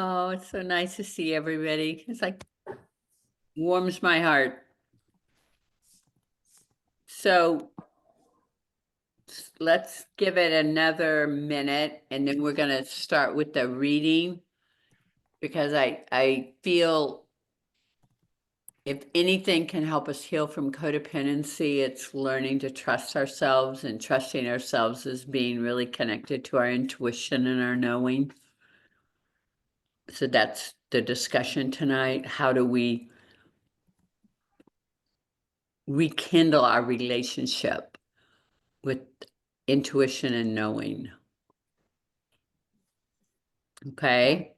Oh, it's so nice to see everybody. It's like warms my heart. So let's give it another minute and then we're gonna start with the reading because I feel if anything can help us heal from codependency, it's learning to trust ourselves and trusting ourselves as being really connected to our intuition and our knowing. So that's the discussion tonight. How do we rekindle our relationship with intuition and knowing? Okay.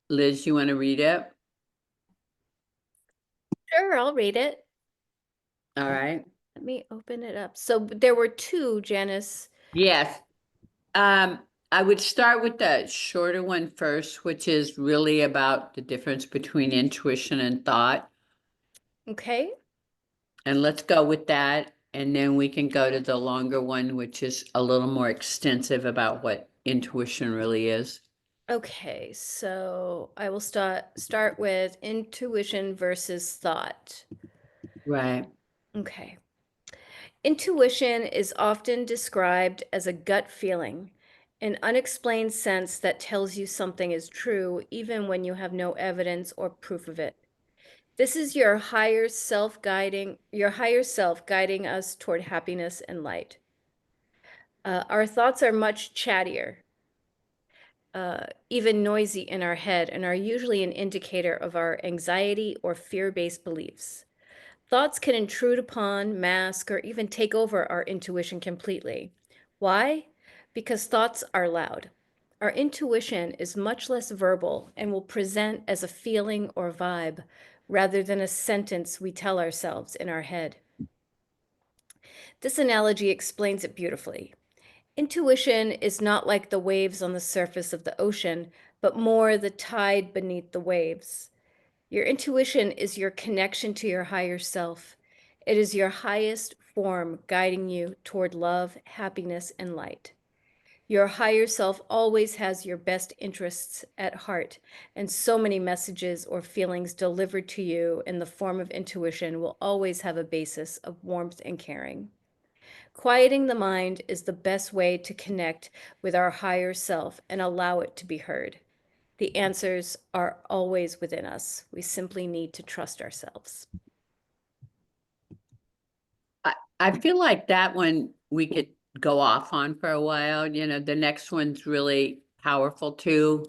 Liz, you want to read it? Sure, I'll read it. All right. Let me open it up. So there were two, Janice. Yes. Um, I would start with the shorter one first, which is really about the difference between intuition and thought. Okay. And let's go with that. And then we can go to the longer one, which is a little more extensive about what intuition really is. Okay, so I will start with intuition versus thought. Right. Okay. Intuition is often described as a gut feeling, an unexplained sense that tells you something is true even when you have no evidence or proof of it. This is your higher self guiding us toward happiness and light. Our thoughts are much chattier, even noisy in our head, and are usually an indicator of our anxiety or fear-based beliefs. Thoughts can intrude upon, mask, or even take over our intuition completely. Why? Because thoughts are loud. Our intuition is much less verbal and will present as a feeling or vibe rather than a sentence we tell ourselves in our head. This analogy explains it beautifully. Intuition is not like the waves on the surface of the ocean, but more the tide beneath the waves. Your intuition is your connection to your higher self. It is your highest form guiding you toward love, happiness, and light. Your higher self always has your best interests at heart, and so many messages or feelings delivered to you in the form of intuition will always have a basis of warmth and caring. Quieting the mind is the best way to connect with our higher self and allow it to be heard. The answers are always within us. We simply need to trust ourselves. I feel like that one we could go off on for a while. You know, the next one's really powerful too.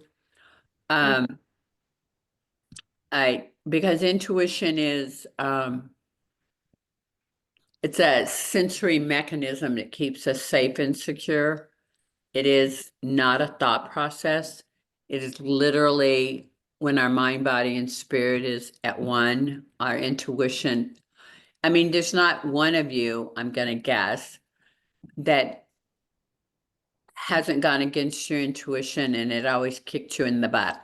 Um, because intuition is it's a sensory mechanism that keeps us safe and secure. It is not a thought process. It is literally when our mind, body, and spirit is at one, our intuition. I mean, there's not one of you, I'm gonna guess, that hasn't gone against your intuition and it always kicked you in the butt.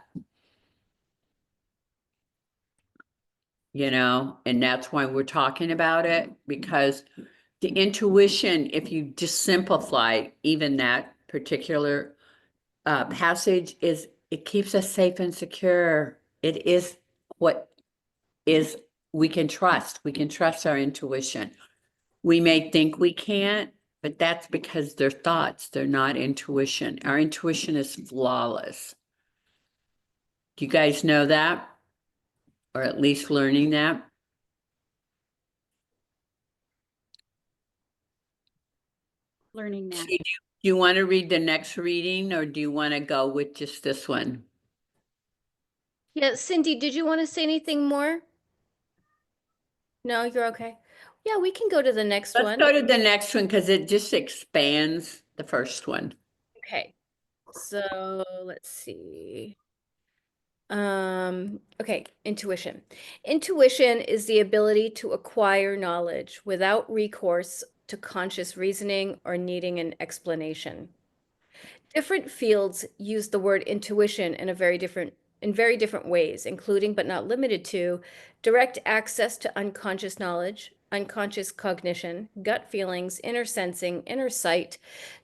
You know, and that's why we're talking about it, because the intuition, if you just simplify even that particular passage, is it keeps us safe and secure. It is what is we can trust. We can trust our intuition. We may think we can't, but that's because they're thoughts. They're not intuition. Our intuition is flawless. Do you guys know that? Or at least learning that? Learning So that. do you want to read the next reading or do you want to go with just this one? Yeah, Cindy, did you want to say anything more? No, you're okay. Yeah, we can go to the next Let's one. go to the next one because it just expands the first one. Okay. So let's see. Okay, intuition. Intuition is the ability to acquire knowledge without recourse to conscious reasoning or needing an explanation. Different fields use the word intuition in very different ways, including but not limited to direct access to unconscious knowledge, unconscious cognition, gut feelings, inner sensing, inner sight,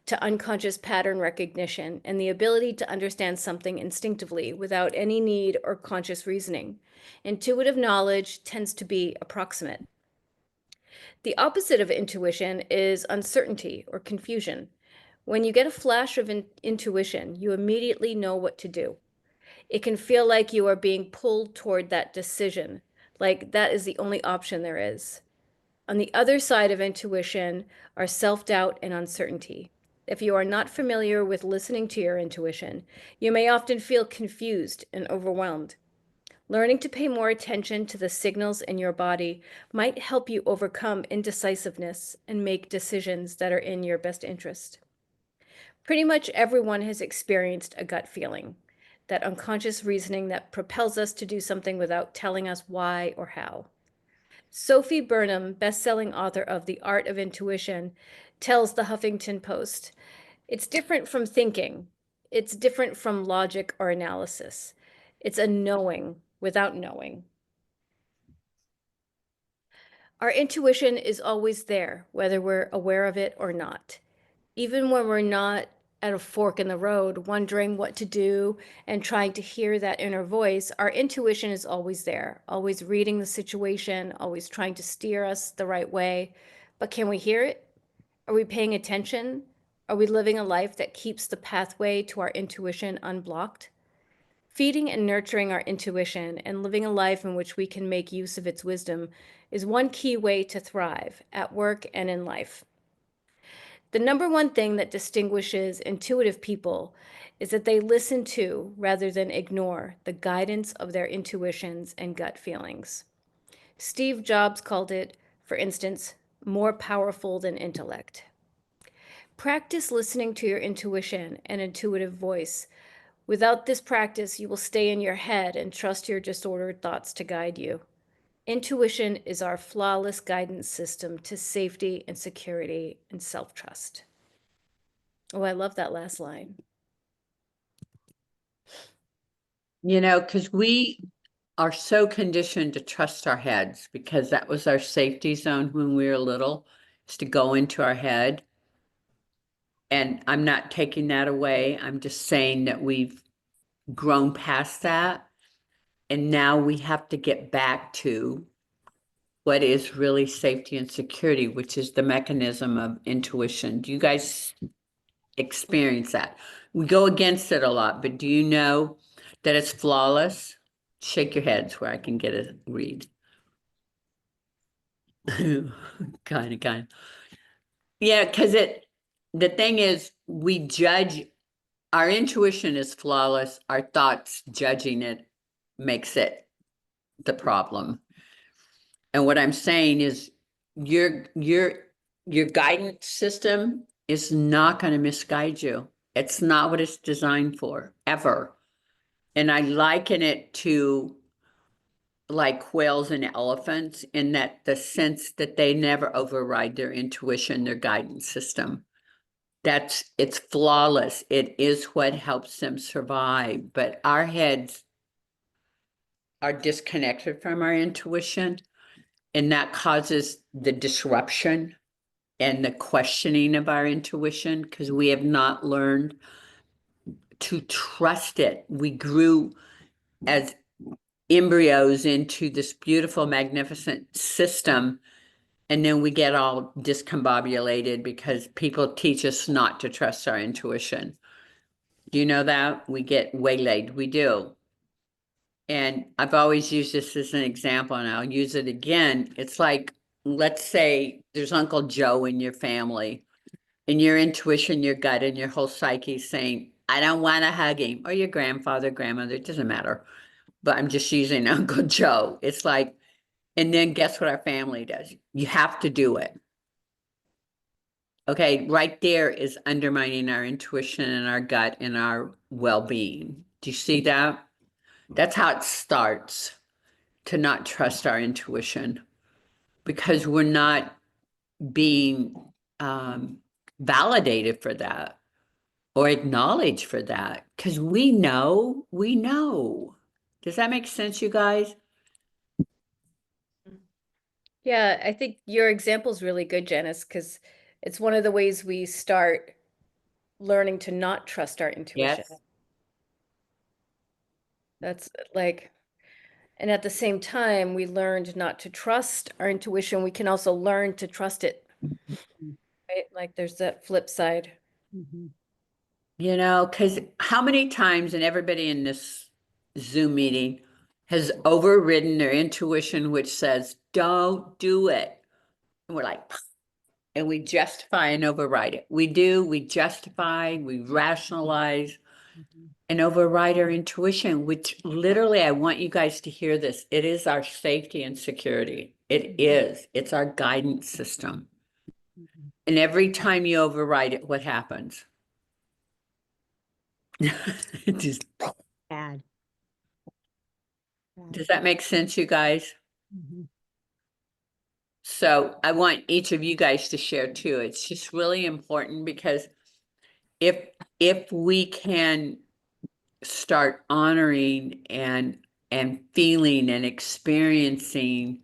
to unconscious pattern recognition, and the ability to understand something instinctively without any need or conscious reasoning. Intuitive knowledge tends to be approximate. The opposite of intuition is uncertainty or confusion. When you get a flash of intuition, you immediately know what to do. It can feel like you are being pulled toward that decision, like that is the only option there is. On the other side of intuition are self-doubt and uncertainty. If you are not familiar with listening to your intuition, you may often feel confused and overwhelmed. Learning to pay more attention to the signals in your body might help you overcome indecisiveness and make decisions that are in your best interest. Pretty much everyone has experienced a gut feeling, that unconscious reasoning that propels us to do something without telling us why or how. Sophie Burnham, best-selling author of The Art of Intuition, tells the Huffington Post, "It's different from thinking. It's different from logic or analysis. It's a knowing without knowing." Our intuition is always there, whether we're aware of it or not. Even when we're not at a fork in the road, wondering what to do and trying to hear that inner voice, our intuition is always there, always reading the situation, always trying to steer us the right way. But can we hear it? Are we paying attention? Are we living a life that keeps the pathway to our intuition unblocked? Feeding and nurturing our intuition and living a life in which we can make use of its wisdom is one key way to thrive at work and in life. The number one thing that distinguishes intuitive people is that they listen to, rather than ignore, the guidance of their intuitions and gut feelings. Steve Jobs called it, for instance, more powerful than intellect. Practice listening to your intuition and intuitive voice. Without this practice, you will stay in your head and trust your disordered thoughts to guide you. Intuition is our flawless guidance system to safety and security and self-trust. Oh, I love that last line. Because we are so conditioned to trust our heads, because that was our safety zone when we were little, is to go into our head. And I'm not taking that away. I'm just saying that we've grown past that. And now we have to get back to what is really safety and security, which is the mechanism of intuition. Do you guys experience that? We go against it a lot, but do you know that it's flawless? Shake your heads where I can get a read. Kind of. Yeah, because the thing is, we judge, our intuition is flawless. Our thoughts judging it makes it the problem. And what I'm saying is your guidance system is not going to misguide you. It's not what it's designed for, ever. And I liken it to like whales and elephants, in that the sense that they never override their intuition, their guidance system. It's flawless. It is what helps them survive. But our heads are disconnected from our intuition, and that causes the disruption and the questioning of our intuition, because we have not learned to trust it. We grew as embryos into this beautiful, magnificent system, and then we get all discombobulated because people teach us not to trust our intuition. Do you know that? We get waylaid. We do. And I've always used this as an example, and I'll use it again. It's like, let's say there's Uncle Joe in your family, and your intuition, your gut, and your whole psyche is saying, I don't want to hug him, or your grandfather, grandmother, it doesn't matter. But I'm just using Uncle Joe. It's like, and then guess what our family does? You have to do it. Okay, right there is undermining our intuition and our gut and our well-being. Do you see that? That's how it starts, to not trust our intuition, because we're not being validated for that or acknowledged for that, because we know. Does that make sense, you guys? Yeah, I think your example is really good, Janice, because it's one of the ways we start learning to not trust our intuition. Yes. That's like, and at the same time, we learned not to trust our intuition. We can also learn to trust it, right? Like there's that flip side. Mhm. You know, because how many times, and everybody in this Zoom meeting has overridden their intuition, which says, don't do it. And we're like, and we justify and override it. We do, we justify, we rationalize Mhm. and override our intuition, which literally, I want you guys to hear this. It is our safety and security. It is. It's our guidance system. Mhm. And every time you override it, what happens? It just, Bad. Bad. does that make sense, you guys? Mhm. So I want each of you guys to share too. It's just really important because if if we can start honoring and feeling and experiencing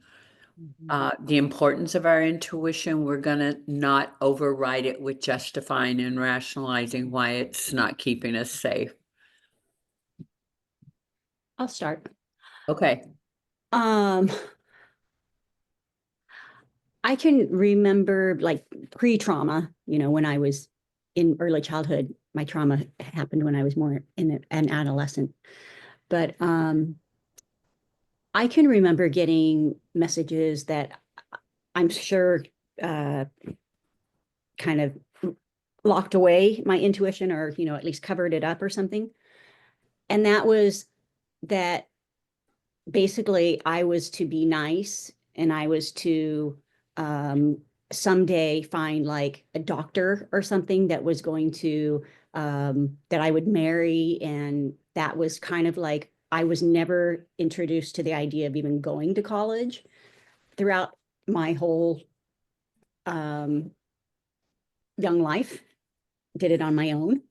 Mhm. the importance of our intuition, we're gonna not override it with justifying and rationalizing why it's not keeping us safe. I'll start. Okay. Um, I can remember like pre-trauma, when I was in early childhood. My trauma happened when I was more in an adolescent. But I can remember getting messages that I'm sure uh, kind of locked away my intuition, or, at least covered it up or something. And that was that basically I was to be nice, and I was to um, someday find like a doctor or something that was going to that I would marry. And that was kind of like, I was never introduced to the idea of even going to college throughout my whole um, young life. Did it on my own.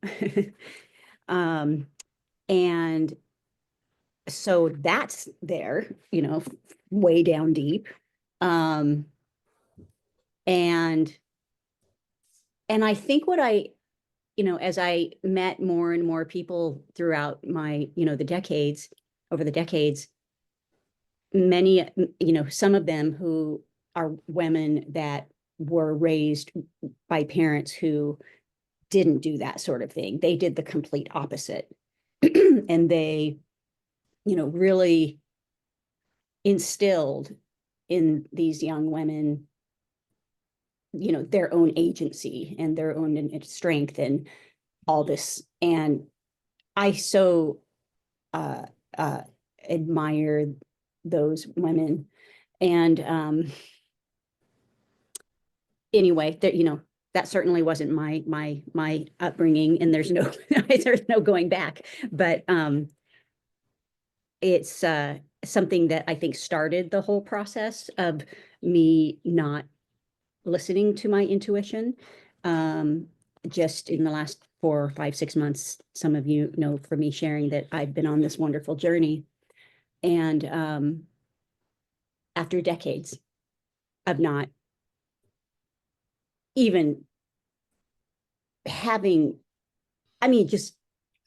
um, and so that's there, way down deep. Um, and I think what as I met more and more people throughout my, over the decades, many, some of them who are women that were raised by parents who didn't do that sort of thing. They did the complete opposite. And they, really instilled in these young women, their own agency and their own strength and all this. And I so uh, uh, admire those women. And anyway, that that certainly wasn't my upbringing, and there's no going back. But it's something that I think started the whole process of me not listening to my intuition. Um, just in the last 4, 5, 6 months, some of you know from me sharing that I've been on this wonderful journey. And after decades of not even having, I mean, just,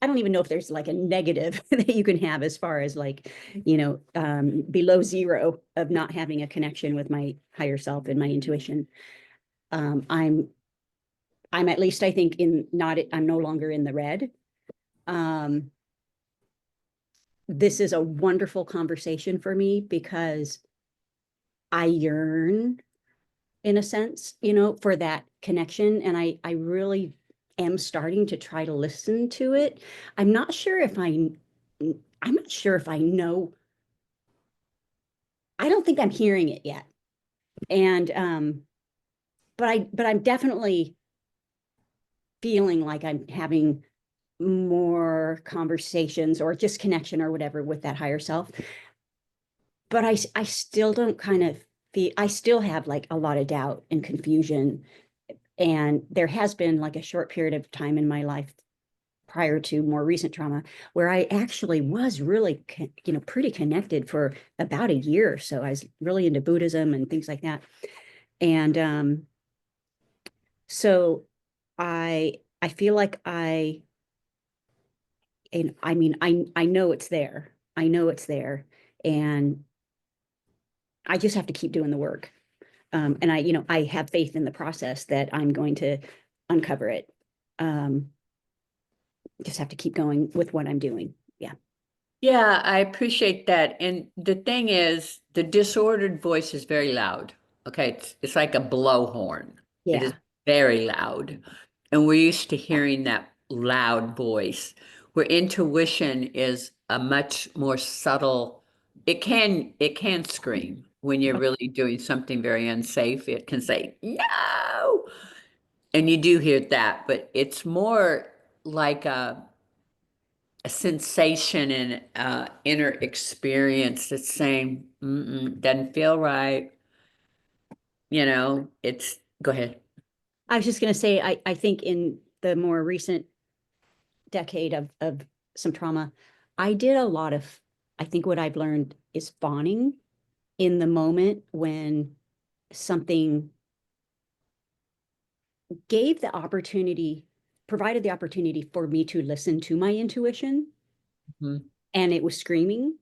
I don't even know if there's like a negative that you can have as far as like, below zero of not having a connection with my higher self and my intuition. I'm at least, I think, I'm no longer in the red. Um, this is a wonderful conversation for me because I yearn, in a sense, for that connection. And I really am starting to try to listen to it. I'm not sure if I'm not sure if I know. I don't think I'm hearing it yet. And but I'm definitely feeling like I'm having more conversations or just connection or whatever with that higher self. But I still don't kind of feel, I still have like a lot of doubt and confusion. And there has been like a short period of time in my life prior to more recent trauma, where I actually was really, pretty connected for about a year. So I was really into Buddhism and things like that. And so I feel like I mean, I know it's there. I know it's there. And I just have to keep doing the work. And I have faith in the process that I'm going to uncover it. Just have to keep going with what I'm doing. Yeah. Yeah, I appreciate that. And the thing is, the disordered voice is very loud. Okay, it's like a blowhorn. It is Yeah. very loud. And we're used to hearing that loud voice, where intuition is a much more subtle, it can scream when you're really doing something very unsafe. It can say, no. And you do hear that, but it's more like a sensation and inner experience that's saying, doesn't feel right. It's, go ahead. I was just going to say, I think in the more recent decade of some trauma, I did a lot of, I think what I've learned is fawning in the moment when something gave the opportunity, provided the opportunity for me to listen to my intuition, Mhm. and it was screaming.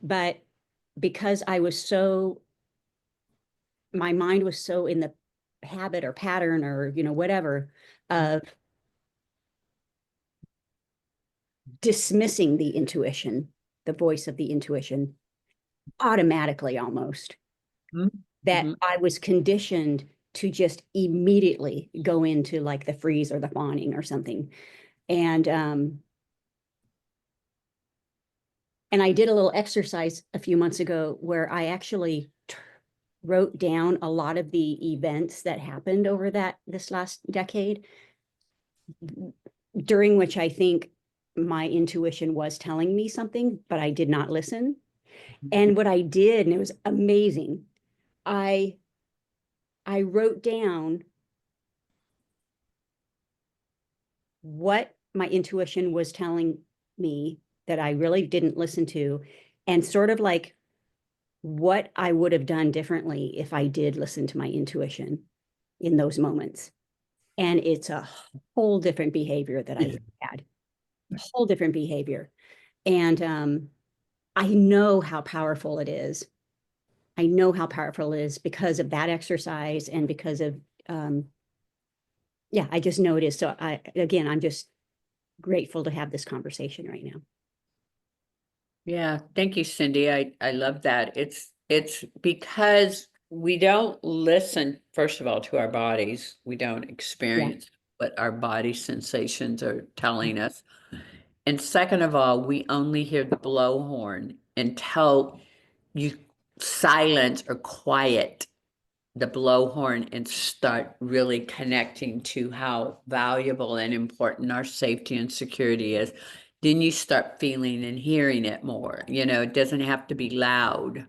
But because my mind was so in the habit or pattern or, whatever of dismissing the intuition, the voice of the intuition, automatically almost, Mhm. that Mhm. I was conditioned to just immediately go into like the freeze or the fawning or something. And and I did a little exercise a few months ago where I actually wrote down a lot of the events that happened over this last decade, during which I think my intuition was telling me something, but I did not listen. And what I did, and it was amazing, I wrote down what my intuition was telling me that I really didn't listen to, and sort of like what I would have done differently if I did listen to my intuition in those moments. And it's a whole different behavior that I had, a whole different behavior. And I know how powerful it is. I know how powerful it is because of that exercise and because of, yeah, I just know it is. So I'm just grateful to have this conversation right now. Yeah, thank you, Cindy. I love that. It's because we don't listen, first of all, to our bodies. We don't Yeah. experience what our body sensations are telling us. And second of all, we only hear the blowhorn until you silence or quiet the blowhorn and start really connecting to how valuable and important our safety and security is. Then you start feeling and hearing it more. It doesn't have to be loud.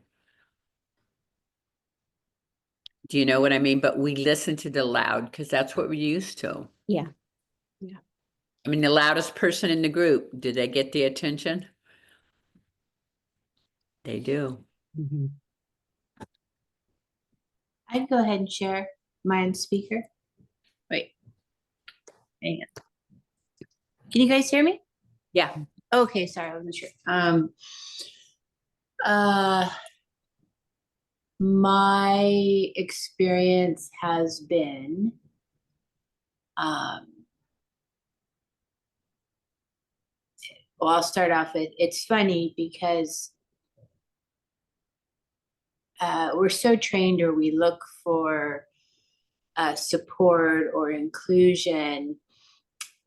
Do you know what I mean? But we listen to the loud because that's what we're used to. Yeah. Yeah. I mean, the loudest person in the group, do they get the attention? They do. Mhm. I'd go ahead and share my own speaker. Wait, hang on. Can you guys hear me? Yeah. Okay, sorry, I wasn't sure. Uh, my experience has been, well, I'll start off with, it's funny because we're so trained, or we look for support or inclusion.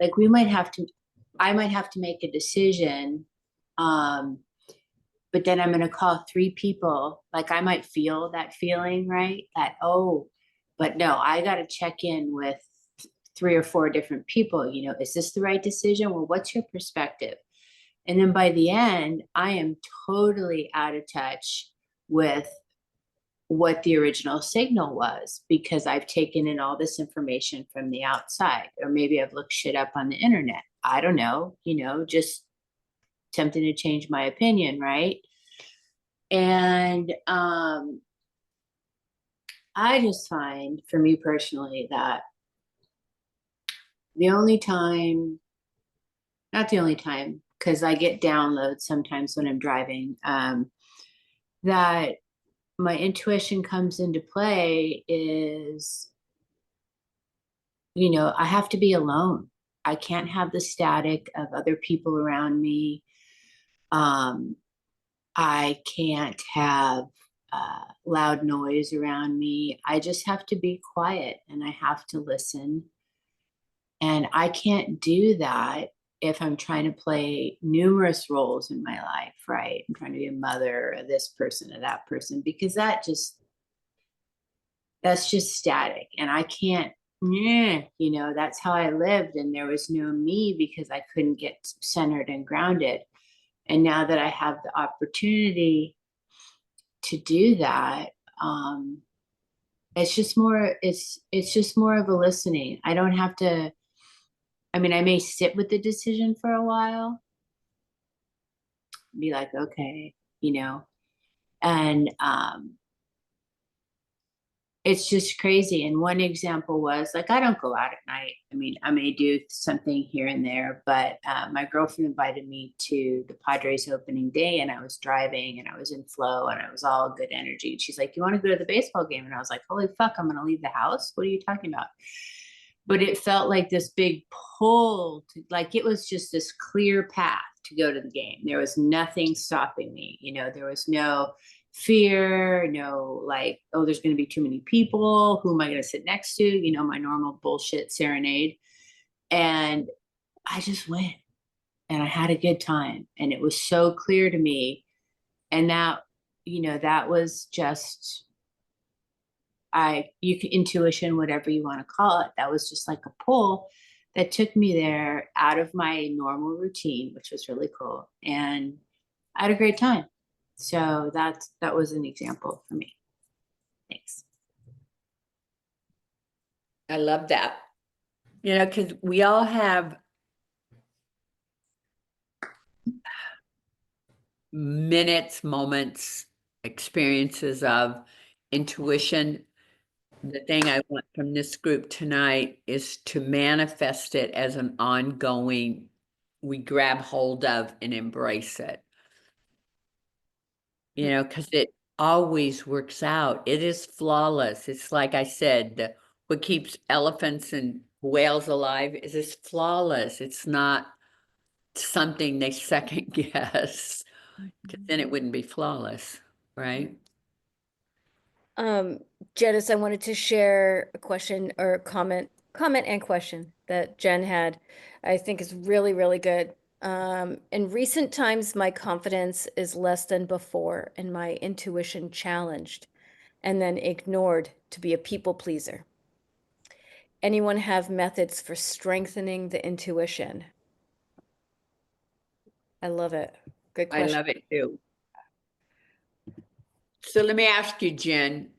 Like I might have to make a decision, but then I'm going to call 3 people. Like I might feel that feeling, right? That, oh, but no, I got to check in with 3 or 4 different people. Is this the right decision? Well, what's your perspective? And then by the end, I am totally out of touch with what the original signal was, because I've taken in all this information from the outside, or maybe I've looked shit up on the internet. I don't know, just tempting to change my opinion, right? And I just find, for me personally, that the only time, not the only time, because I get downloads sometimes when I'm driving, that my intuition comes into play is, I have to be alone. I can't have the static of other people around me. I can't have loud noise around me. I just have to be quiet and I have to listen. And I can't do that if I'm trying to play numerous roles in my life, right? I'm trying to be a mother, or this person, or that person, because that's just static. And I can't, that's how I lived. And there was no me because I couldn't get centered and grounded. And now that I have the opportunity to do that, it's just more of a listening. I don't have to, I mean, I may sit with the decision for a while, be like, okay, and it's just crazy. And one example was like, I don't go out at night. I mean, I may do something here and there, but my girlfriend invited me to the Padres opening day, and I was driving and I was in flow and I was all good energy. And she's like, you want to go to the baseball game? And I was like, holy fuck, I'm going to leave the house. What are you talking about? But it felt like this big pull to, like, it was just this clear path to go to the game. There was nothing stopping me. There was no fear, no like, oh, there's going to be too many people. Who am I going to sit next to? My normal bullshit serenade. And I just went and I had a good time. And it was so clear to me. And that was just, intuition, whatever you want to call it, that was just like a pull that took me there out of my normal routine, which was really cool. And I had a great time. So that was an example for me. Thanks. I love that. Because we all have minutes, moments, experiences of intuition. The thing I want from this group tonight is to manifest it as an ongoing, we grab hold of and embrace it. Because it always works out. It is flawless. It's like I said, what keeps elephants and whales alive is it's flawless. It's not something they second guess, because then it wouldn't be flawless, right? Janice, I wanted to share a question or comment and question that Jen had. I think is really, really good. In recent times, my confidence is less than before and my intuition challenged and then ignored to be a people pleaser. Anyone have methods for strengthening the intuition? I love it. Good I question. love it too. So let me ask you, Jen,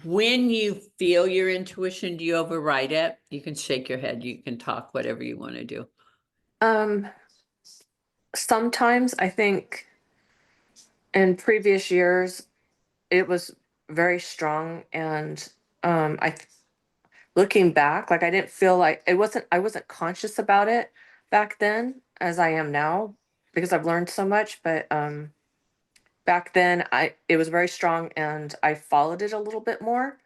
when you feel your intuition, do you override it? You can shake your head, you can talk, whatever you want to do. Sometimes I think in previous years it was very strong, and looking back, like I didn't feel like I wasn't conscious about it back then as I am now, because I've learned so much. But back then it was very strong and I followed it a little bit more.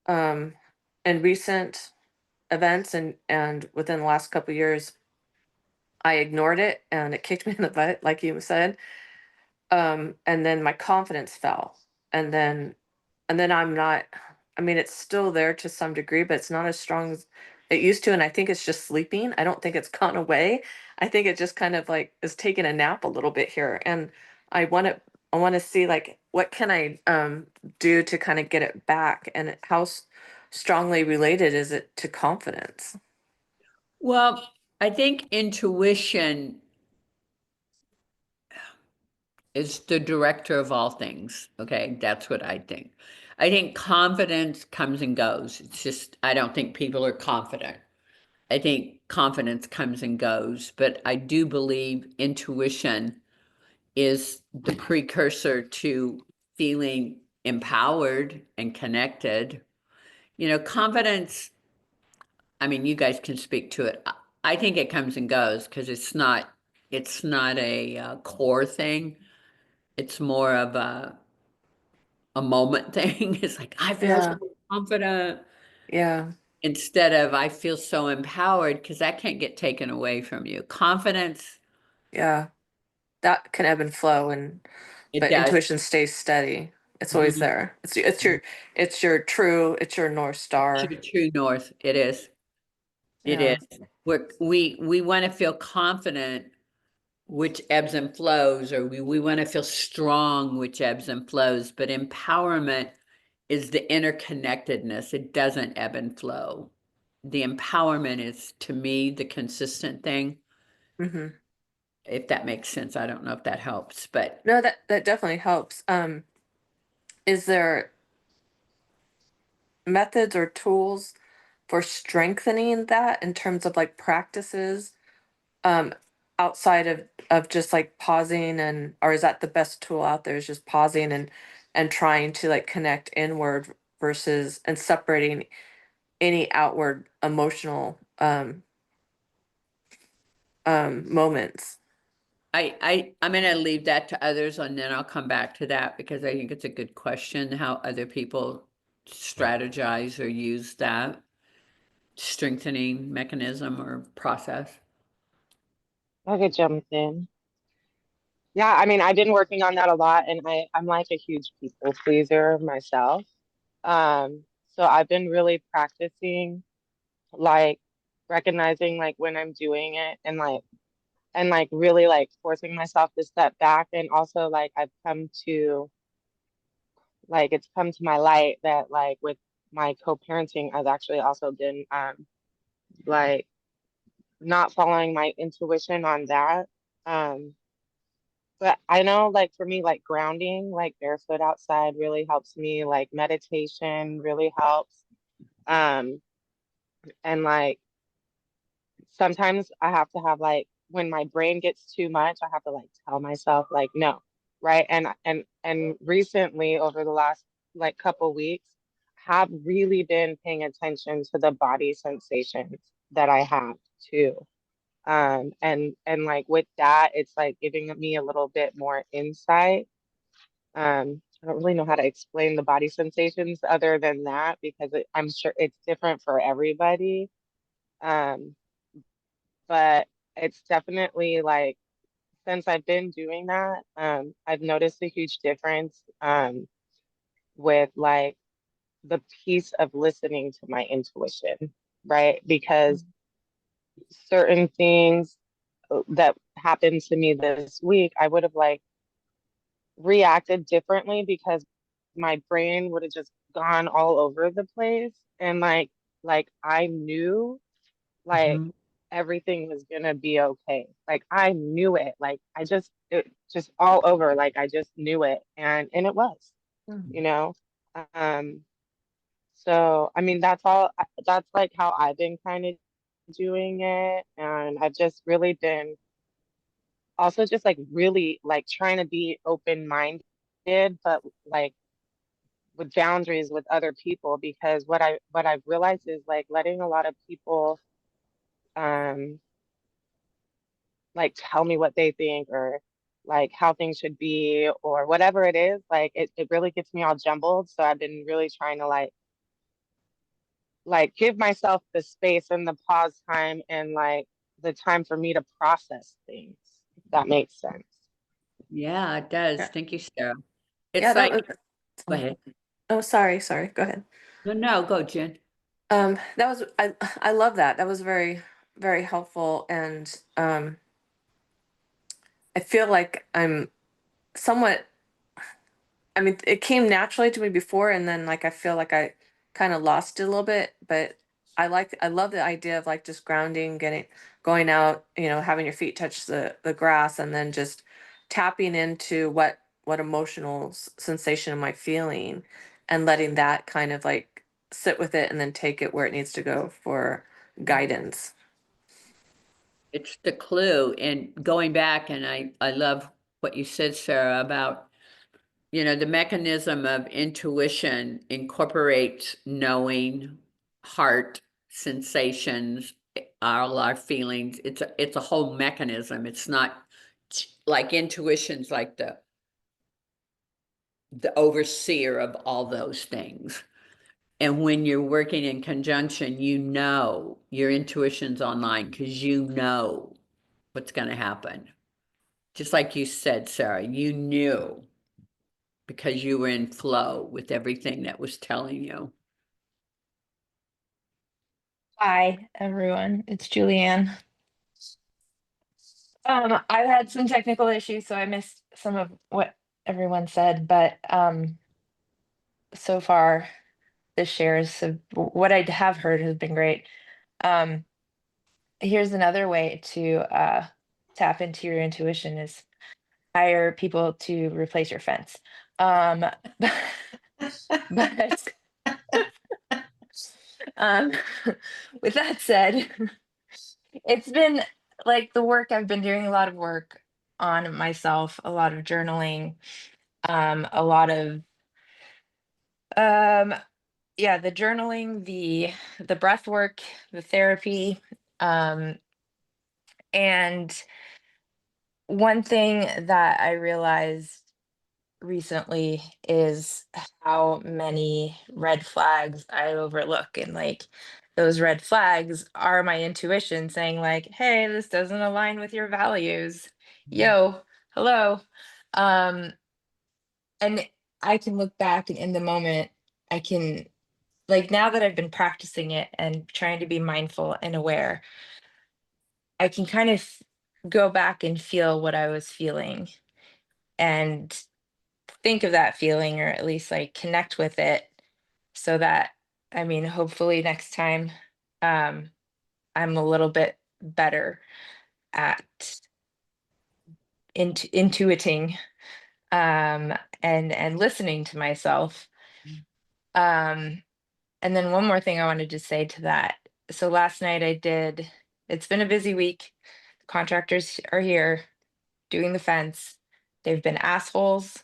In recent events and within the last couple of years, I ignored it and it kicked me in the butt, like you said. And then my confidence fell. And then I'm not, I mean, it's still there to some degree, but it's not as strong as it used to. And I think it's just sleeping. I don't think it's gone away. I think it just kind of like is taking a nap a little bit here. And I want to see like what can I do to kind of get it back, and how strongly related is it to confidence? Well, I think intuition is the director of all things. Okay, that's what I think. I think confidence comes and goes. It's just, I don't think people are confident. I think confidence comes and goes, but I do believe intuition is the precursor to feeling empowered and connected. You know, confidence, I mean, you guys can speak to it. I think it comes and goes because it's not a core thing. It's more of a moment thing. It's like, I feel so Yeah. confident Yeah. instead of I feel so empowered, because that can't get taken away from you. Confidence, Yeah. That can ebb and flow, it but does. intuition stays steady. It's always Mhm. there. It's your North Star. True, true north. It is. It is. Yeah. We want to feel confident, which ebbs and flows, or we want to feel strong, which ebbs and flows. But empowerment is the interconnectedness. It doesn't ebb and flow. The empowerment is, to me, the consistent thing, Hmm. if that makes sense. I don't know if that helps, but No, that definitely helps. Is there methods or tools for strengthening that in terms of like practices, um, outside of just like pausing, and or is that the best tool out there, is just pausing and trying to like connect inward versus and separating any outward emotional moments? I'm gonna leave that to others and then I'll come back to that because I think it's a good question, how other people strategize or use that strengthening mechanism or process. I could jump in. Yeah, I mean, I've been working on that a lot, and I'm like a huge people pleaser myself. Um, so I've been really practicing like recognizing like when I'm doing it and like really like forcing myself to step back, and also like I've come to like it's come to my light that like with my co-parenting, I've actually also been like not following my intuition on that. Um But I know, like, for me, like, grounding, like, barefoot outside really helps me. Like, meditation really helps. Um, and like, sometimes I have to have, like, when my brain gets too much, I have to, like, tell myself, like, no, right? And recently, over the last, like, couple weeks, have really been paying attention to the body sensations that I have too. And like, with that, it's, like, giving me a little bit more insight. I don't really know how to explain the body sensations other than that because I'm sure it's different for everybody. Um, but it's definitely like since I've been doing that, I've noticed a huge difference with like the piece of listening to my intuition, right? Because certain things that happened to me this week, I would have like reacted differently because my brain would have just gone all over the place, and like I knew like Mhm. everything was gonna be okay. Like I knew it. Like it just all over. Like I just knew it, and it was, you know. Um so I mean that's all that's like how I've been kind of doing it, and I've just really been also just like really like trying to be open-minded, but like with boundaries with other people, because what I've realized is like letting a lot of people um like tell me what they think or like how things should be or whatever it is, like it really gets me all jumbled. So I've been really trying to like give myself the space and the pause time and like the time for me to process things, if that makes sense. Yeah, it does. Yeah. Thank you, Sarah. Yeah, It's that like, was. go ahead. Oh, sorry. Go ahead. No, go, Jen. That was I love that. That was very, very helpful, and I feel like I'm somewhat. I mean, it came naturally to me before, and then like I feel like I kind of lost it a little bit. But I love the idea of like just grounding, going out, having your feet touch the grass, and then just tapping into what emotional sensation am I feeling, and letting that kind of like sit with it, and then take it where it needs to go for guidance. It's the clue. And going back, and I love what you said, Sarah, about, the mechanism of intuition incorporates knowing, heart, sensations, all our feelings. It's a whole mechanism. It's not like intuition's like the overseer of all those things. And when you're working in conjunction, your intuition's online because you know what's going to happen. Just like you said, Sarah, you knew because you were in flow with everything that was telling you. Hi, everyone. It's Julianne. I've had some technical issues, so I missed some of what everyone said, but so far the shares of what I have heard has been great. Um, Here's another way to tap into your intuition is hire people to replace your fence. But um, with that said, it's been like the work I've been doing a lot of work on myself, a lot of journaling, a lot of um yeah, the journaling, the breath work, the therapy. Um and one thing that I realized recently is how many red flags I overlook, and like those red flags are my intuition saying like, hey, this doesn't align with your values. Yo, hello. um and I can look back, and in the moment I can, like, now that I've been practicing it and trying to be mindful and aware, I can kind of go back and feel what I was feeling and think of that feeling, or at least like connect with it, so that, I mean, hopefully next time um I'm a little bit better at intuiting, um and listening to myself. um and then one more thing I wanted to say to that. So last night it's been a busy week. Contractors are here doing the fence. They've been assholes,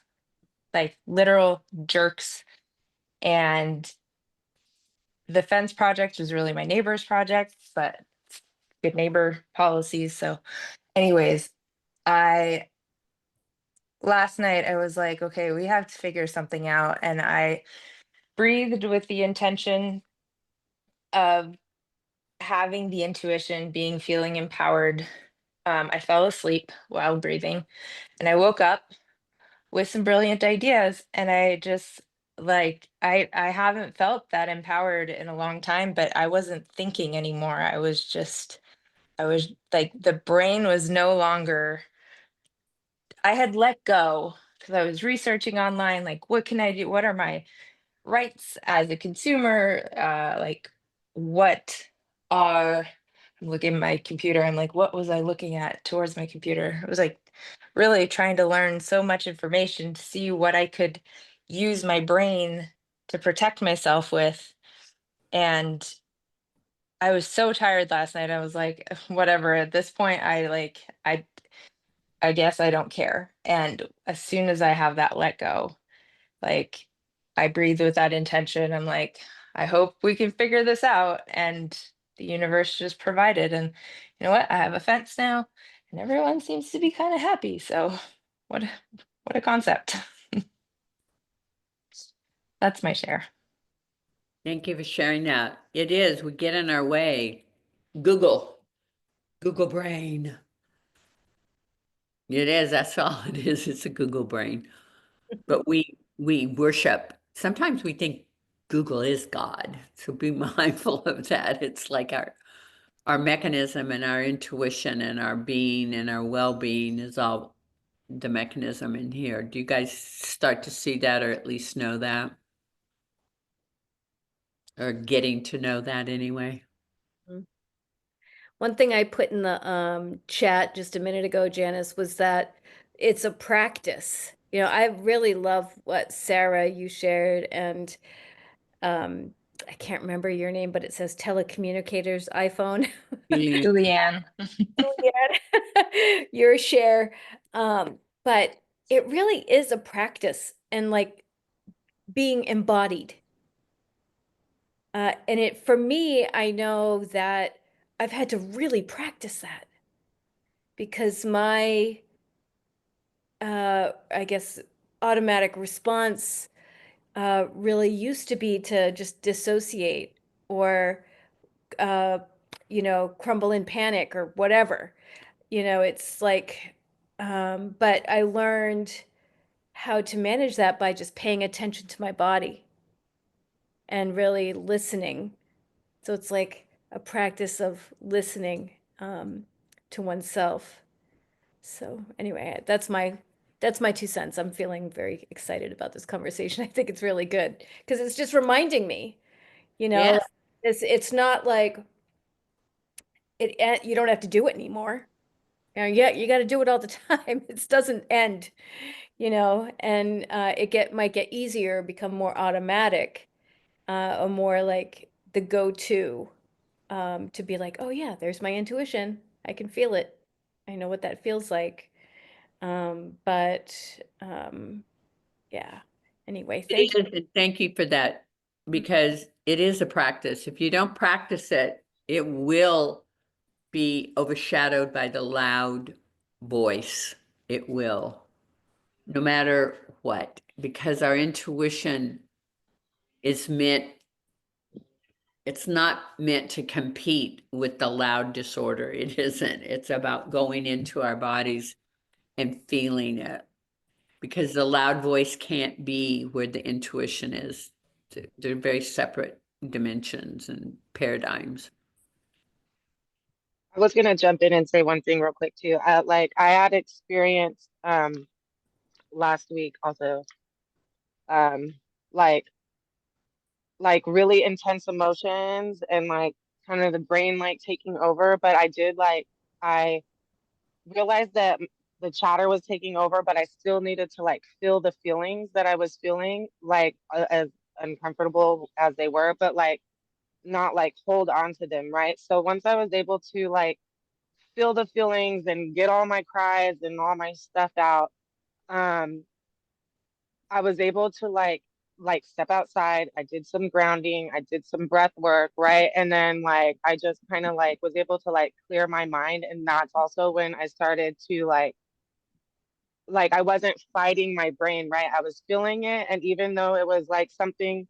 like literal jerks. And the fence project was really my neighbor's project, but good neighbor policies. So, anyways, I last night I was like, okay, we have to figure something out. And I breathed with the intention of having the intuition, feeling empowered. I fell asleep while breathing, and I woke up with some brilliant ideas. And I just, like, I haven't felt that empowered in a long time, but I wasn't thinking anymore. I was like, the brain was no longer, I had let go because I was researching online, like, what can I do? What are my rights as a consumer? Like, what are, I'm looking at my computer. I'm like, what was I looking at towards my computer? It was like really trying to learn so much information to see what I could use my brain to protect myself with. And I was so tired last night. I was like, whatever. At this point, I guess I don't care. And as soon as I have that let go, like, I breathe with that intention. I'm like, I hope we can figure this out. And the universe just provided. And you know what? I have a fence now, and everyone seems to be kind of happy. So what what a concept. That's my share. Thank you for sharing that. It is, we get in our way. Google brain. It is, that's all it is. It's a Google brain. But we worship. Sometimes we think Google is God. So be mindful of that. It's like our mechanism and our intuition and our being and our well-being is all the mechanism in here. Do you guys start to see that, or at least know that? Or getting to know that anyway? One thing I put in the chat just a minute ago, Janice, was that it's a practice. I really love what Sarah you shared, and I can't remember your name, but it says telecommunicators iPhone. Julie, Julianne. Juliet, your share. But it really is a practice and like being embodied. And it, for me, I know that I've had to really practice that because my, I guess, automatic response really used to be to just dissociate or, uh, crumble in panic or whatever. It's like, but I learned how to manage that by just paying attention to my body and really listening. So it's like a practice of listening to oneself. So anyway, that's my 2 cents. I'm feeling very excited about this conversation. I think it's really good because it's just reminding me, you know, yes, it's not like you don't have to do it anymore. Yeah, you got to do it all the time. It doesn't end, and might get easier, become more automatic, or more like the go-to, to be like, oh yeah, there's my intuition. I can feel it. I know what that feels like. But yeah. Anyway, it thank you. is, and thank you for that, because it is a practice. If you don't practice it, it will be overshadowed by the loud voice. It will, no matter what, because our intuition is meant, it's not meant to compete with the loud disorder. It isn't. It's about going into our bodies and feeling it, because the loud voice can't be where the intuition is. They're very separate dimensions and paradigms. I was gonna jump in and say one thing real quick too. I had experienced last week also um like really intense emotions and like kind of the brain like taking over, but I realized that the chatter was taking over, but I still needed to like feel the feelings that I was feeling, like as uncomfortable as they were, but like not like hold on to them, right? So once I was able to like feel the feelings and get all my cries and all my stuff out, um, I was able to like step outside. I did some grounding, I did some breath work, right? And then like I just kind of like was able to like clear my mind. And that's also when I started to like I wasn't fighting my brain, right? I was feeling it. And even though it was like something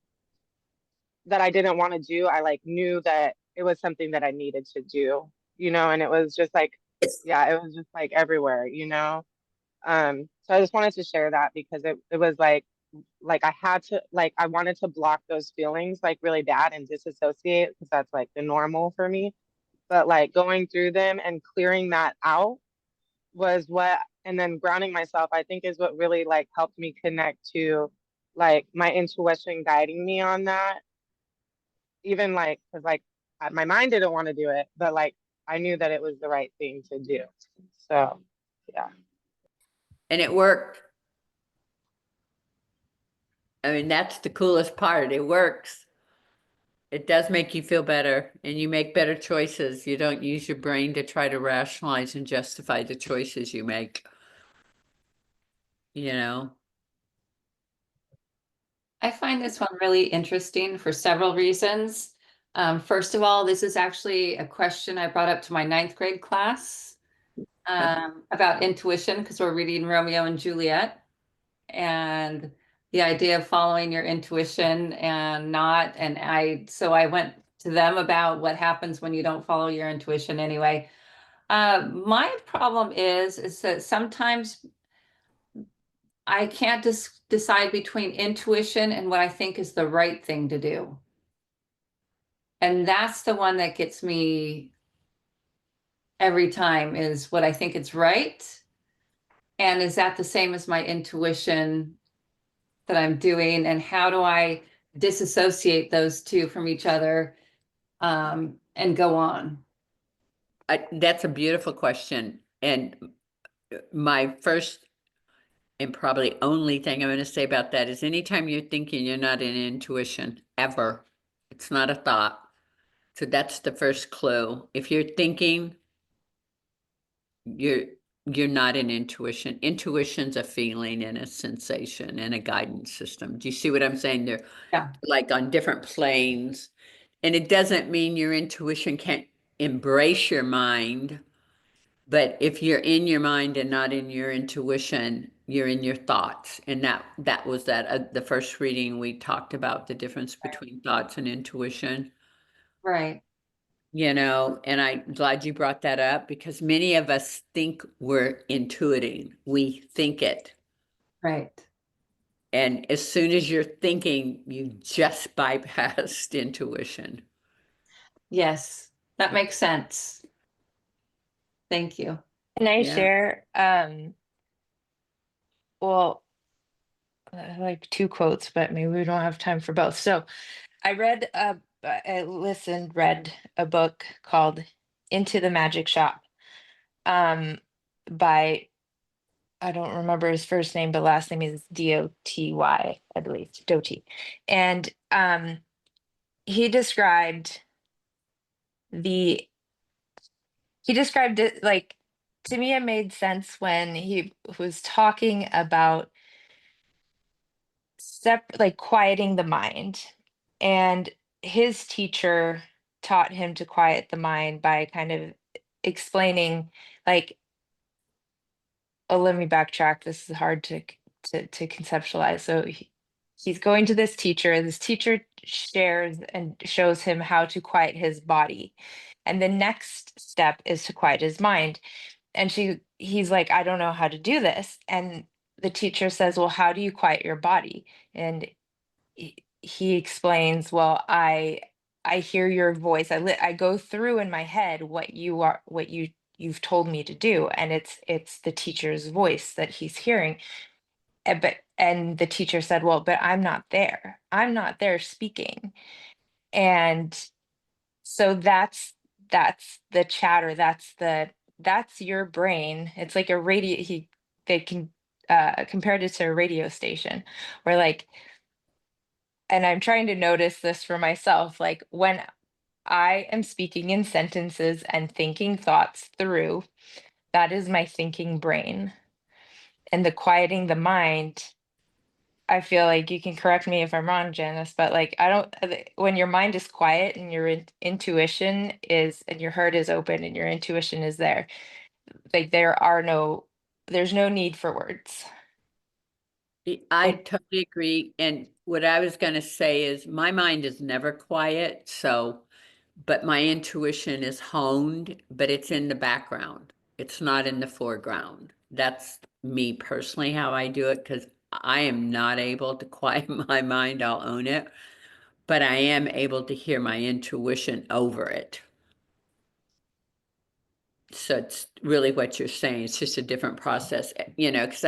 that I didn't want to do, I like knew that it was something that I needed to do, and it was just like, yeah, it was just like everywhere. So I just wanted to share that because it was like I had to like I wanted to block those feelings like really bad and disassociate because that's like the normal for me. But like going through them and clearing that out was what, and then grounding myself, I think is what really like helped me connect to like my intuition guiding me on that. Even like, because like my mind didn't want to do it, but like I knew that it was the right thing to do. So yeah. And it worked. I mean, that's the coolest part. It works. It does make you feel better, and you make better choices. You don't use your brain to try to rationalize and justify the choices you make. You know? I find this one really interesting for several reasons. First of all, this is actually a question I brought up to my ninth grade class about intuition because we're reading Romeo and Juliet and the idea of following your intuition and not. So I went to them about what happens when you don't follow your intuition anyway. My problem is that sometimes I can't decide between intuition and what I think is the right thing to do. And that's the one that gets me every time, is what I think it's right. And is that the same as my intuition that I'm doing? And how do I disassociate those two from each other, and go on? That's a beautiful question. And my first and probably only thing I'm going to say about that is anytime you're thinking you're not in intuition, ever, It's not a thought. So that's the first clue. If you're thinking, you're you're not an intuition. Intuition's a feeling and a sensation and a guidance system. Do you see what I'm saying? They're Yeah. like on different planes. And it doesn't mean your intuition can't embrace your mind. But if you're in your mind and not in your intuition, you're in your thoughts. And that was the first reading we talked about the difference between thoughts and intuition. Right, And I'm glad you brought that up because many of us think we're intuiting. We think it. right. And as soon as you're thinking, you just bypassed intuition. Yes, that makes sense. Thank you. Can I Yeah. share? Well, like two quotes, but maybe we don't have time for both. So I read a book called Into the Magic Shop, by, I don't remember his first name, but last name is Doty, I believe, Doty. And he described the he described it like, to me it made sense when he was talking about like quieting the mind. And his teacher taught him to quiet the mind by kind of explaining, like, oh, let me backtrack. This is hard to conceptualize. So he's going to this teacher. This teacher shares and shows him how to quiet his body. And the next step is to quiet his mind. And he's like, I don't know how to do this. And the teacher says, well, how do you quiet your body? And he explains, well, I hear your voice. I go through in my head what you've told me to do, and it's the teacher's voice that he's hearing. And the teacher said, well, but I'm not there. I'm not there speaking. And so that's the chatter. That's your brain. It's like a radio. They can compared it to a radio station, where like, and I'm trying to notice this for myself, like when I am speaking in sentences and thinking thoughts through, that is my thinking brain. And the quieting the mind, I feel like, you can correct me if I'm wrong, Janice, but like, I don't, when your mind is quiet and your intuition is, and your heart is open and your intuition is there, like there's no need for words. I It, totally agree. And what I was going to say is my mind is never quiet. But my intuition is honed, but it's in the background. It's not in the foreground. That's me personally, how I do it, because I am not able to quiet my mind. I'll own it. But I am able to hear my intuition over it. So it's really what you're saying. It's just a different process, because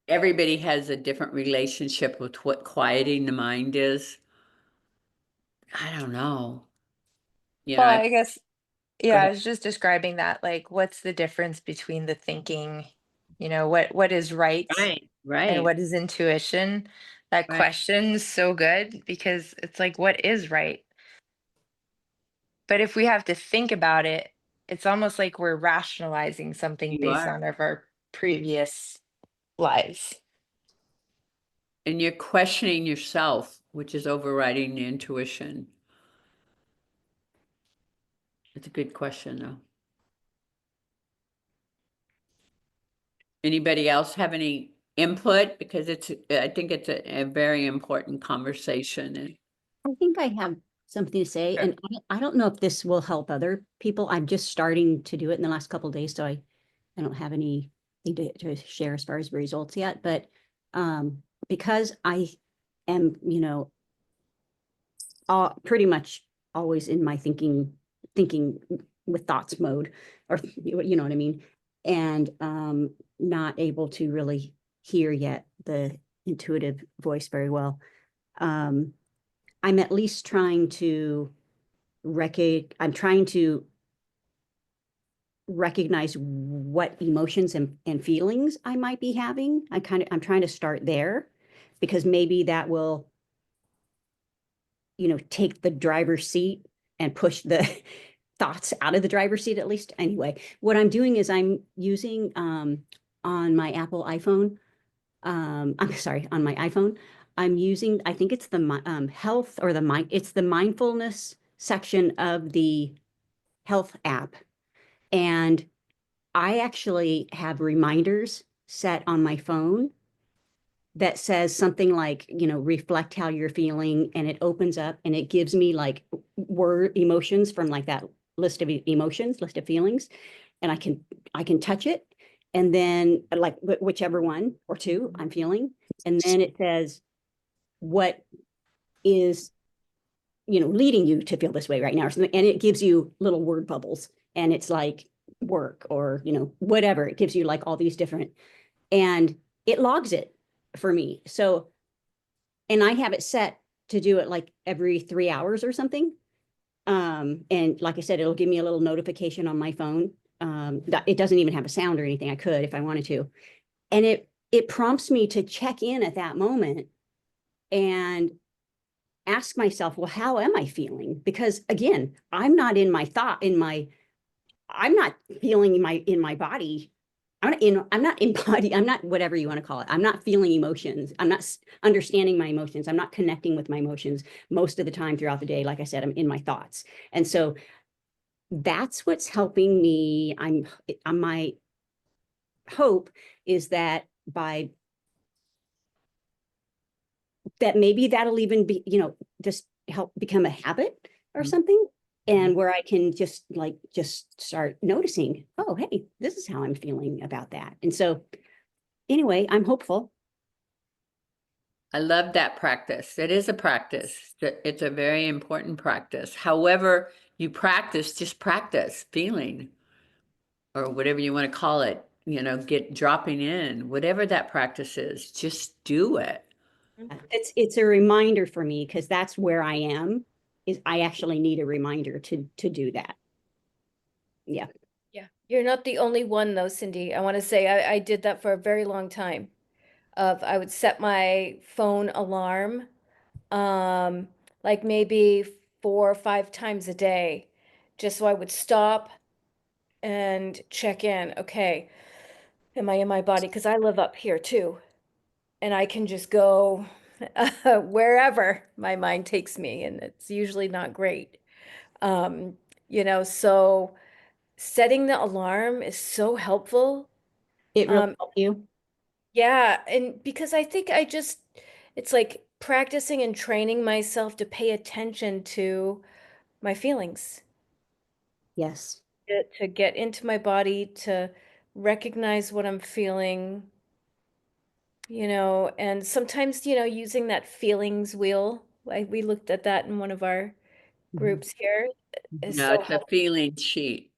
everybody has a different relationship with what quieting the mind is. I don't know. well, I I guess, go yeah, I ahead. was just describing that, like, what's the difference between the thinking, what is right Right, and right, what is intuition? That right. question is so good because it's like, what is right? But if we have to think about it, it's almost like we're rationalizing something You based are. on of our previous lives. And you're questioning yourself, which is overriding the intuition. It's a good question, though. Anybody else have any input? Because I think it's a very important conversation. And I think I have something to say, Sure. and I don't know if this will help other people. I'm just starting to do it in the last couple of days, so I don't have anything to share as far as results yet. But because I am, pretty much always in my thinking with thoughts mode, or you know what I mean, and not able to really hear yet the intuitive voice very well. I'm at least trying to I'm trying to recognize what emotions and feelings I might be having. I'm trying to start there because maybe that will take the driver's seat and push the thoughts out of the driver's seat, at least. Anyway, what I'm doing is I'm using on my Apple iPhone, I'm sorry, on my iPhone, I'm using, I think it's the health or it's the mindfulness section of the health app. And I actually have reminders set on my phone that says something like, reflect how you're feeling, and it opens up and it gives me like word emotions from like that list of emotions, list of feelings, and I can touch it, and then like whichever one or two I'm feeling, and then it says what is leading you to feel this way right now or something, and it gives you little word bubbles, and it's like work or whatever. It gives you like all these different, and it logs it for me. So, and I have it set to do it like every 3 hours or something. And like I said, it'll give me a little notification on my phone. It doesn't even have a sound or anything. I could if I wanted to. And it prompts me to check in at that moment and ask myself, well, how am I feeling? Because again, I'm not in my I'm not feeling in my body. I'm not in body. I'm not whatever you want to call it. I'm not feeling emotions. I'm not understanding my emotions. I'm not connecting with my emotions most of the time throughout the day. Like I said, I'm in my thoughts. And so that's what's helping me. My hope is that that maybe that'll even be, just help become a habit or something. And where I can just start noticing, oh, hey, this is how I'm feeling about that. And so anyway, I'm hopeful. I love that practice. It is a practice. It's a very important practice. However you practice, just practice feeling or whatever you want to call it, get dropping in, whatever that practice is, just do it. It's a reminder for me because that's where I am, is I actually need a reminder to do that. Yeah. Yeah, you're not the only one though, Cindy. I want to say I did that for a very long time. I would set my phone alarm, like maybe 4 or 5 times a day, just so I would stop and check in. Okay, am I in my body? Because I live up here too, and I can just go wherever my mind takes me, and it's usually not great. Um, so setting the alarm is so helpful. It really Um, helped you. yeah, and because I think it's like practicing and training myself to pay attention to my feelings, Yes. to get into my body, to recognize what I'm feeling, and sometimes, using that feelings wheel, like we looked at that in one of our groups here, is No, so it's a helpful. feeling sheet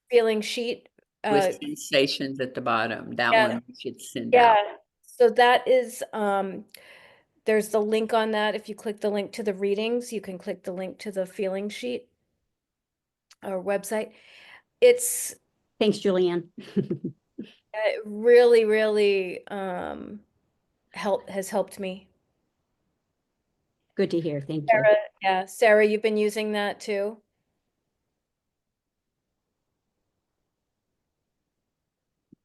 Feeling sheet. with sensations at the bottom. That Yeah, one we should send yeah. out. So that is, there's the link on that. If you click the link to the readings, you can click the link to the feeling sheet or website. It's Thanks, Julianne. really, really has helped me. Good to hear. Thank you. Sarah, yeah, Sarah, you've been using that too?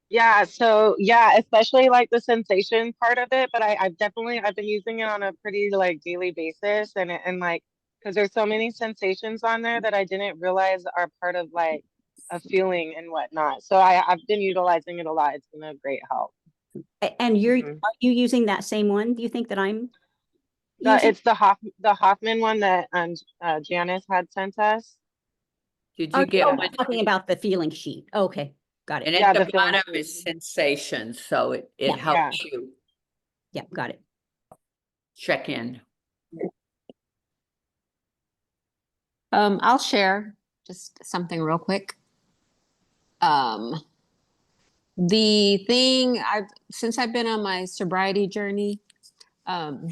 Yeah, so yeah, especially like the sensation part of it, but I've been using it on a pretty like daily basis, and like because there's so many sensations on there that I didn't realize are part of like a feeling and whatnot. So I've been utilizing it a lot. It's been a great help. And Mhm. are you using that same one? Do you think that I'm The using? it's the Hoffman one that Janice had sent us. Did Oh, you get oh, Yeah. one? you're talking about the feeling sheet. Okay, got it. And at Yeah, the the feeling bottom sheet. is sensations, so it Yeah. Yeah. helps you Yeah, got it. check in. I'll share just something real quick. Um, the thing since I've been on my sobriety journey, um,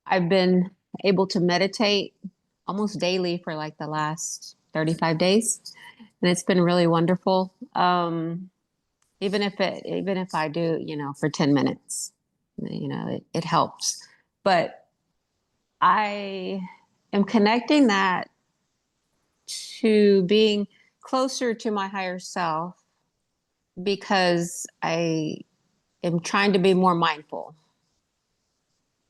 I've been able to meditate almost daily for like the last 35 days. And it's been really wonderful. Even if I do, for 10 minutes, it helps. But I am connecting that to being closer to my higher self because I am trying to be more mindful.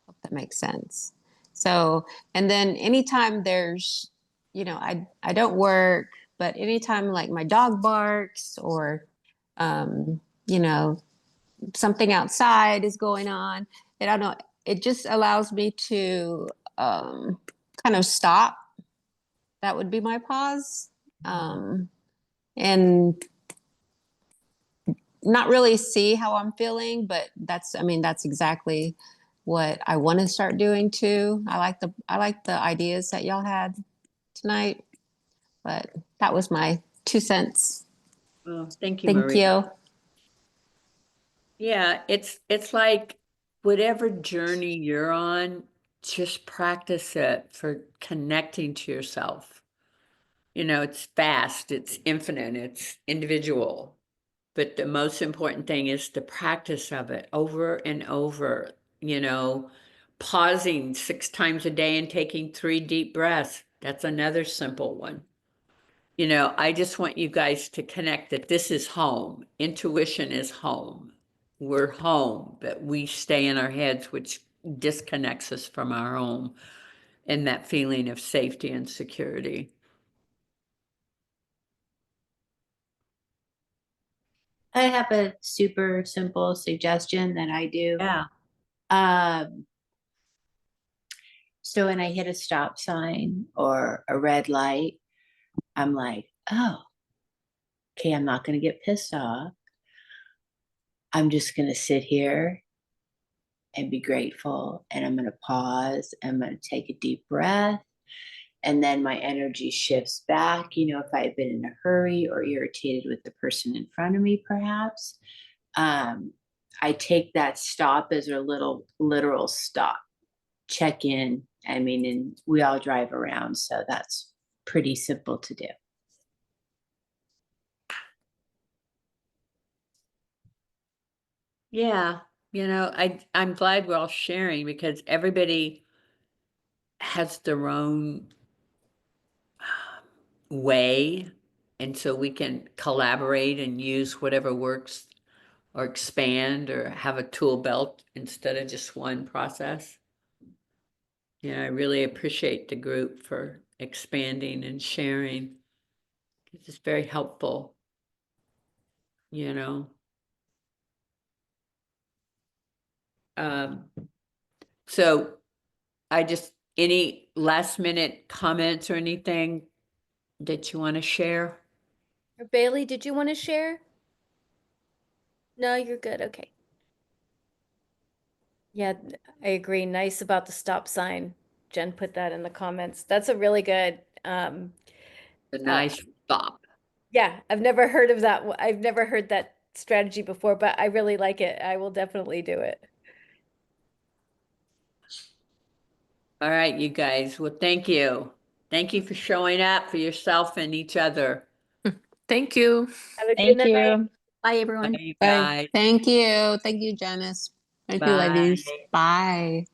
Hope that makes sense. So, and then anytime there's, I don't work, but anytime like my dog barks or, um, you know, something outside is going on, and I don't, it just allows me to kind of stop. That would be my pause. And not really see how I'm feeling, but that's exactly what I want to start doing too. I like the ideas that y'all had tonight, but that was my 2 cents. Well, thank you, Thank Marie. you. Yeah, it's like whatever journey you're on, just practice it for connecting to yourself. It's vast, it's infinite, it's individual. But the most important thing is the practice of it over and over, pausing 6 times a day and taking 3 deep breaths. That's another simple one. I just want you guys to connect that this is home. Intuition is home. We're home, but we stay in our heads, which disconnects us from our home and that feeling of safety and security. I have a super simple suggestion that I do. Yeah. So when I hit a stop sign or a red light, I'm like, oh, okay, I'm not going to get pissed off. I'm just going to sit here and be grateful. And I'm going to pause. I'm going to take a deep breath. And then my energy shifts back. If I've been in a hurry or irritated with the person in front of me, perhaps, I take that stop as a little literal stop, check in. And we all drive around. So that's pretty simple to do. Yeah. I'm glad we're all sharing because everybody has their own way. And so we can collaborate and use whatever works or expand or have a tool belt instead of just one process. I really appreciate the group for expanding and sharing. It's very helpful, you know. So any last minute comments or anything that you want to share? Or Bailey, did you want to share? No, you're good. Okay. Yeah, I agree. Nice about the stop sign. Jen put that in the comments. That's a really good, A nice stop. yeah, I've never heard of that. I've never heard that strategy before, but I really like it. I will definitely do it. All right, you guys. Well, thank you. Thank you for showing up for yourself and each other. Thank you. Have a good Thank night. you. Bye, everyone. Bye, you Bye. guys. Thank you. Thank you, Janice. Thank you, Bye. ladies. Bye.